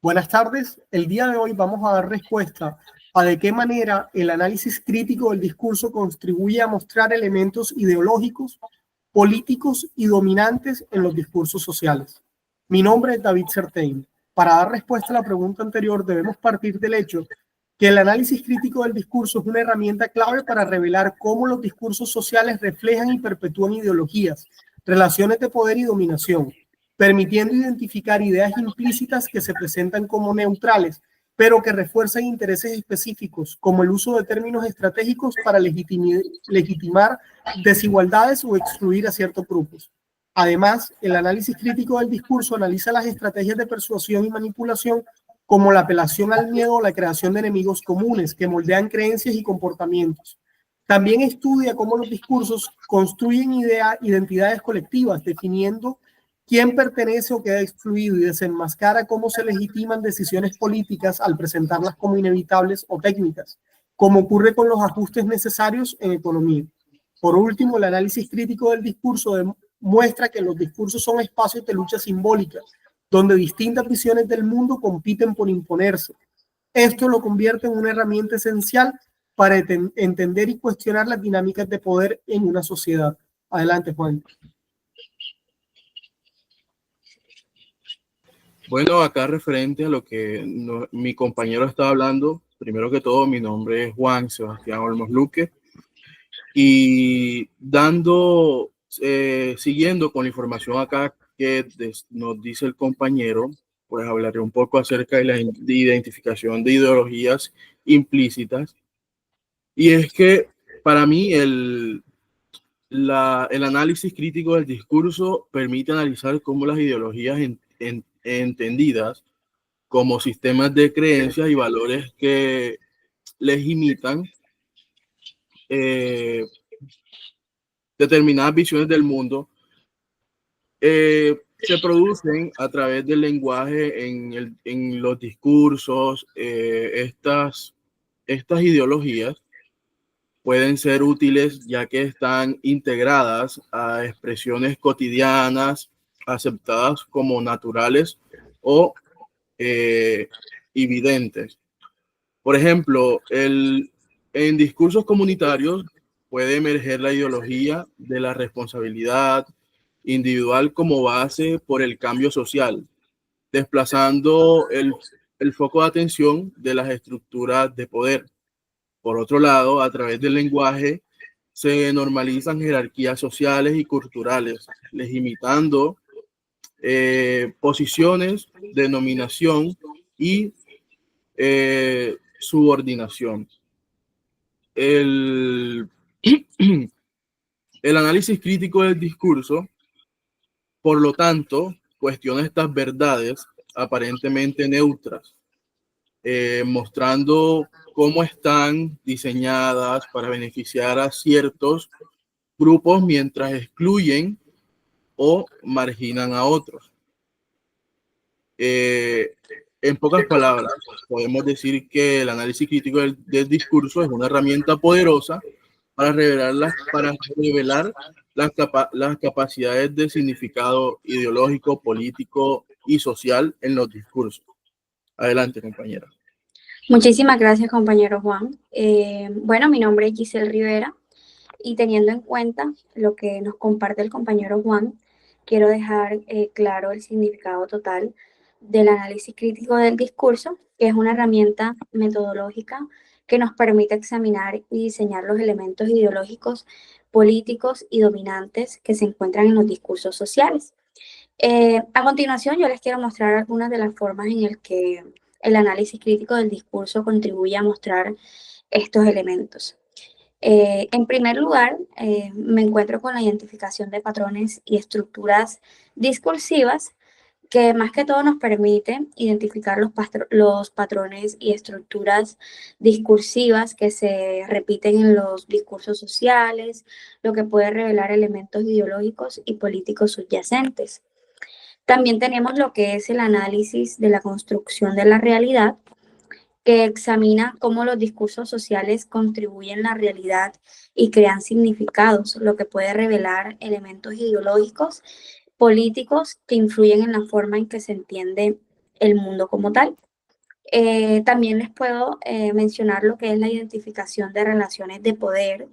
Buenas tardes. El día de hoy vamos a dar respuesta a de qué manera el análisis crítico del discurso contribuye a mostrar elementos ideológicos, políticos y dominantes en los discursos sociales. Mi nombre es David Certain. Para dar respuesta a la pregunta anterior, debemos partir del hecho que el análisis crítico del discurso es una herramienta clave para revelar cómo los discursos sociales reflejan y perpetúan ideologías, relaciones de poder y dominación, permitiendo identificar ideas implícitas que se presentan como neutrales, pero que refuerzan intereses específicos, como el uso de términos estratégicos para legitimar desigualdades o excluir a ciertos grupos. Además, el análisis crítico del discurso analiza las estrategias de persuasión y manipulación como la apelación al miedo o la creación de enemigos comunes que moldean creencias y comportamientos. También estudia cómo los discursos construyen identidades colectivas, definiendo quién pertenece o queda excluido, y desenmascara cómo se legitiman decisiones políticas al presentarlas como inevitables o técnicas, como ocurre con los ajustes necesarios en economía. Por último, el análisis crítico del discurso muestra que los discursos son espacios de lucha simbólica, donde distintas visiones del mundo compiten por imponerse. Esto lo convierte en una herramienta esencial para entender y cuestionar las dinámicas de poder en una sociedad. Adelante, Juan. Bueno, acá referente a lo que mi compañero estaba hablando, primero que todo, mi nombre es Juan Sebastián Olmos Luque, y siguiendo con la información acá que nos dice el compañero, pues hablaré un poco acerca de la identificación de ideologías implícitas. Y es que para mí el análisis crítico del discurso permite analizar cómo las ideologías entendidas como sistemas de creencias y valores que legitiman determinadas visiones del mundo, se producen a través del lenguaje en los discursos. Estas ideologías pueden ser útiles ya que están integradas a expresiones cotidianas aceptadas como naturales o evidentes. Por ejemplo, en discursos comunitarios puede emerger la ideología de la responsabilidad individual como base por el cambio social, desplazando el foco de atención de las estructuras de poder. Por otro lado, a través del lenguaje se normalizan jerarquías sociales y culturales, legitimando posiciones de dominación y subordinación. El análisis crítico del discurso, por lo tanto, cuestiona estas verdades aparentemente neutras, mostrando cómo están diseñadas para beneficiar a ciertos grupos mientras excluyen o marginan a otros. En pocas palabras, podemos decir que el análisis crítico del discurso es una herramienta poderosa para revelar las capacidades de significado ideológico, político y social en los discursos. Adelante, compañera. Muchísimas gracias, compañero Juan. Bueno, mi nombre es Giselle Rivera y teniendo en cuenta lo que nos comparte el compañero Juan, quiero dejar claro el significado total del análisis crítico del discurso, que es una herramienta metodológica que nos permite examinar y diseñar los elementos ideológicos, políticos y dominantes que se encuentran en los discursos sociales. A continuación, yo les quiero mostrar algunas de las formas en las que el análisis crítico del discurso contribuye a mostrar estos elementos. En primer lugar, me encuentro con la identificación de patrones y estructuras discursivas que más que todo nos permite identificar los patrones y estructuras discursivas que se repiten en los discursos sociales, lo que puede revelar elementos ideológicos y políticos subyacentes. También tenemos lo que es el análisis de la construcción de la realidad, que examina cómo los discursos sociales contribuyen a la realidad y crean significados, lo que puede revelar elementos ideológicos, políticos que influyen en la forma en que se entiende el mundo como tal. También les puedo mencionar lo que es la identificación de relaciones de poder,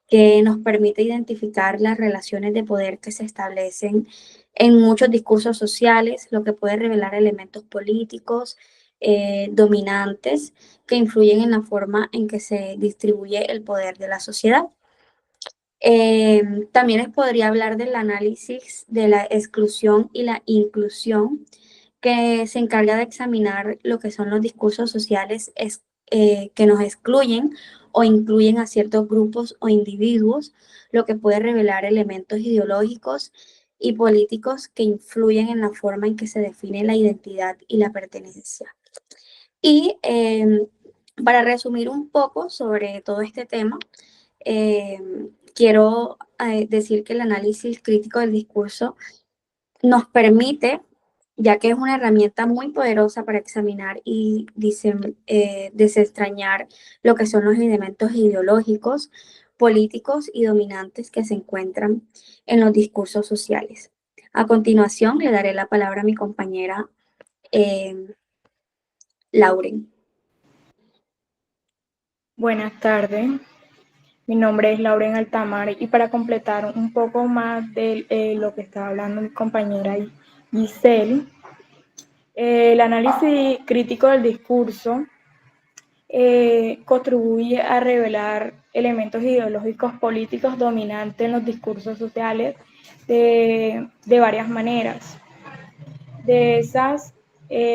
que nos permite identificar las relaciones de poder que se establecen en muchos discursos sociales, lo que puede revelar elementos políticos dominantes que influyen en la forma en que se distribuye el poder de la sociedad. También les podría hablar del análisis de la exclusión y la inclusión, que se encarga de examinar lo que son los discursos sociales que nos excluyen o incluyen a ciertos grupos o individuos, lo que puede revelar elementos ideológicos y políticos que influyen en la forma en que se define la identidad y la pertenencia. Y para resumir un poco sobre todo este tema, quiero decir que el análisis crítico del discurso nos permite, ya que es una herramienta muy poderosa para examinar y desentrañar lo que son los elementos ideológicos, políticos y dominantes que se encuentran en los discursos sociales. A continuación, le daré la palabra a mi compañera Lauren. Buenas tardes, mi nombre es Lauren Altamar y para completar un poco más de lo que estaba hablando mi compañera Giselle, el análisis crítico del discurso contribuye a revelar elementos ideológicos políticos dominantes en los discursos sociales de varias maneras.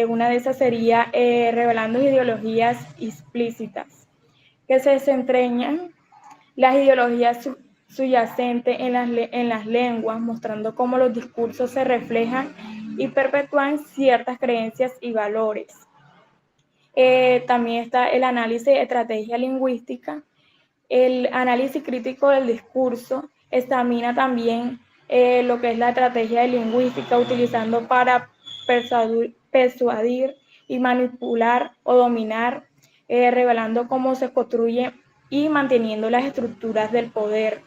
Una de esas sería revelando ideologías explícitas que se desentrañan las ideologías subyacentes en las lenguas, mostrando cómo los discursos se reflejan y perpetúan ciertas creencias y valores. También está el análisis de estrategia lingüística. El análisis crítico del discurso examina también lo que es la estrategia de lingüística utilizando para persuadir y manipular o dominar, revelando cómo se construye y manteniendo las estructuras del poder.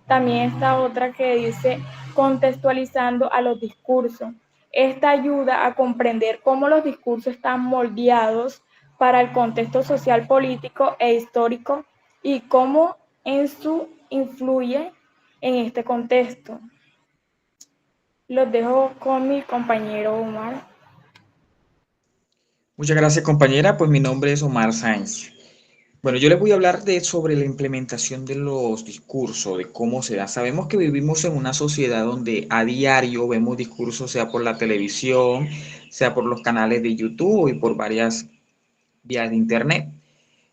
También está otra que dice contextualizando a los discursos. Esta ayuda a comprender cómo los discursos están moldeados para el contexto social, político e histórico y cómo influye en este contexto. Los dejo con mi compañero Omar. Muchas gracias, compañera. Pues mi nombre es Omar Sáenz. Bueno, yo les voy a hablar sobre la implementación de los discursos, de cómo se da. Sabemos que vivimos en una sociedad donde a diario vemos discursos, sea por la televisión, sea por los canales de YouTube y por varias vías de Internet.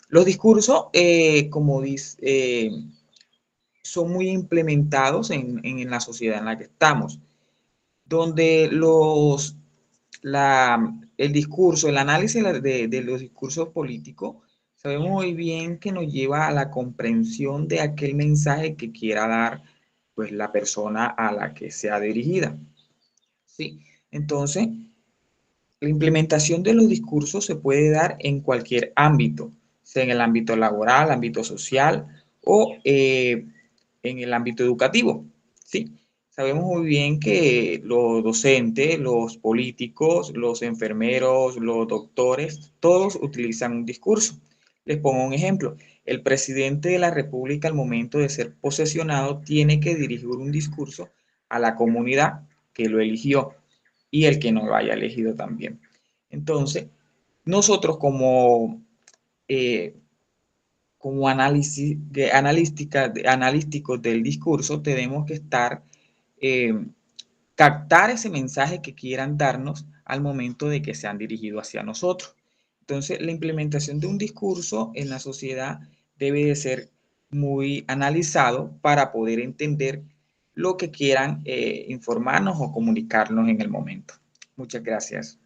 Los discursos, como dice, son muy implementados en la sociedad en la que estamos, donde el discurso, el análisis de los discursos políticos, sabemos muy bien que nos lleva a la comprensión de aquel mensaje que quiera dar pues, la persona a la que sea dirigida. ¿Sí? Entonces, la implementación de los discursos se puede dar en cualquier ámbito, sea en el ámbito laboral, ámbito social o en el ámbito educativo. ¿Sí? Sabemos muy bien que los docentes, los políticos, los enfermeros, los doctores, todos utilizan un discurso. Les pongo un ejemplo. El presidente de la República, al momento de ser posesionado, tiene que dirigir un discurso a la comunidad que lo eligió y el que no lo haya elegido también. Entonces, nosotros como analísticos del discurso, tenemos que captar ese mensaje que quieran darnos al momento de que sean dirigidos hacia nosotros. Entonces, la implementación de un discurso en la sociedad debe de ser muy analizado para poder entender lo que quieran informarnos o comunicarnos en el momento. Muchas gracias.